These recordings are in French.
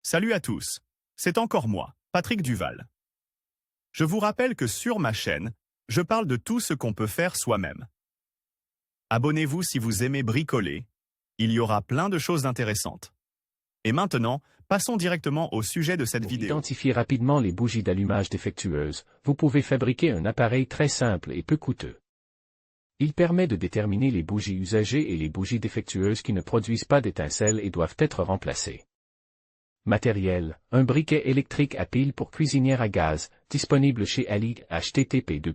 Salut à tous, c'est encore moi, Patrick Duval. Je vous rappelle que sur ma chaîne, je parle de tout ce qu'on peut faire soi-même. Abonnez-vous si vous aimez bricoler, il y aura plein de choses intéressantes. Et maintenant, passons directement au sujet de cette Pour vidéo. identifier rapidement les bougies d'allumage défectueuses, vous pouvez fabriquer un appareil très simple et peu coûteux. Il permet de déterminer les bougies usagées et les bougies défectueuses qui ne produisent pas d'étincelles et doivent être remplacées. Matériel, un briquet électrique à pile pour cuisinière à gaz, disponible chez Ali, http://ali.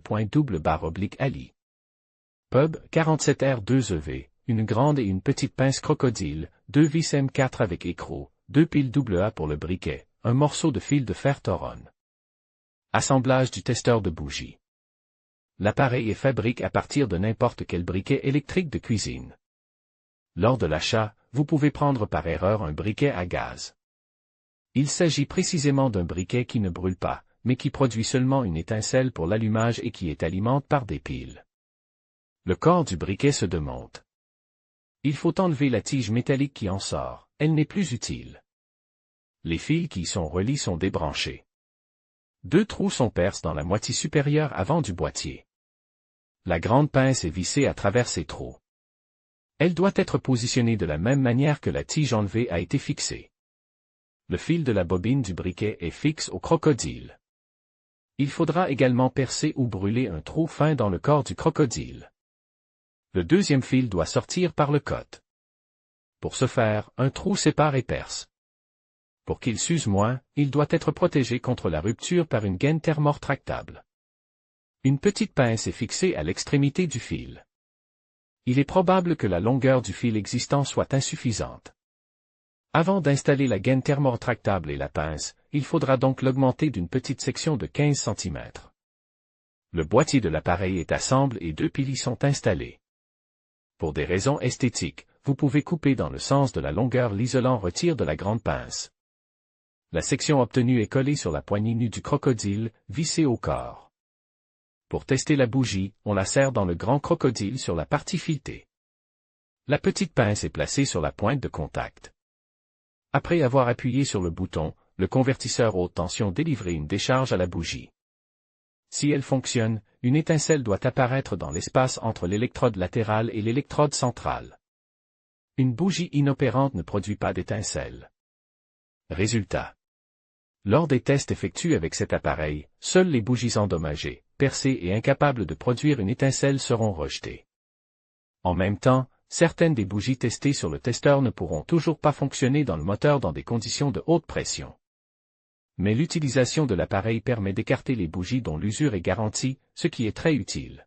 Pub, 47R2EV, une grande et une petite pince crocodile, 2 vis M4 avec écrou, 2 piles AA pour le briquet, un morceau de fil de fer Toron. Assemblage du testeur de bougies. L'appareil est fabriqué à partir de n'importe quel briquet électrique de cuisine. Lors de l'achat, vous pouvez prendre par erreur un briquet à gaz. Il s'agit précisément d'un briquet qui ne brûle pas, mais qui produit seulement une étincelle pour l'allumage et qui est alimenté par des piles. Le corps du briquet se démonte. Il faut enlever la tige métallique qui en sort, elle n'est plus utile. Les fils qui y sont reliés sont débranchés. 2 trous sont percés dans la moitié supérieure avant du boîtier. La grande pince est vissée à travers ces trous. Elle doit être positionnée de la même manière que la tige enlevée a été fixée. Le fil de la bobine du briquet est fixe au crocodile. Il faudra également percer ou brûler un trou fin dans le corps du crocodile. Le deuxième fil doit sortir par le côte. Pour ce faire, un trou sépare et perce. Pour qu'il s'use moins, il doit être protégé contre la rupture par une gaine thermorétractable. Une petite pince est fixée à l'extrémité du fil. Il est probable que la longueur du fil existant soit insuffisante. Avant d'installer la gaine thermorétractable et la pince, il faudra donc l'augmenter d'une petite section de 15 cm. Le boîtier de l'appareil est assemblé et 2 piles y sont installées. Pour des raisons esthétiques, vous pouvez couper dans le sens de la longueur l'isolant retire de la grande pince. La section obtenue est collée sur la poignée nue du crocodile, vissée au corps. Pour tester la bougie, on la serre dans le grand crocodile sur la partie filetée. La petite pince est placée sur la pointe de contact. Après avoir appuyé sur le bouton, le convertisseur haute tension délivre une décharge à la bougie. Si elle fonctionne, une étincelle doit apparaître dans l'espace entre l'électrode latérale et l'électrode centrale. Une bougie inopérante ne produit pas d'étincelle. Résultat. Lors des tests effectués avec cet appareil, seules les bougies endommagées, percées et incapables de produire une étincelle seront rejetées. En même temps, certaines des bougies testées sur le testeur ne pourront toujours pas fonctionner dans le moteur dans des conditions de haute pression. Mais l'utilisation de l'appareil permet d'écarter les bougies dont l'usure est garantie, ce qui est très utile.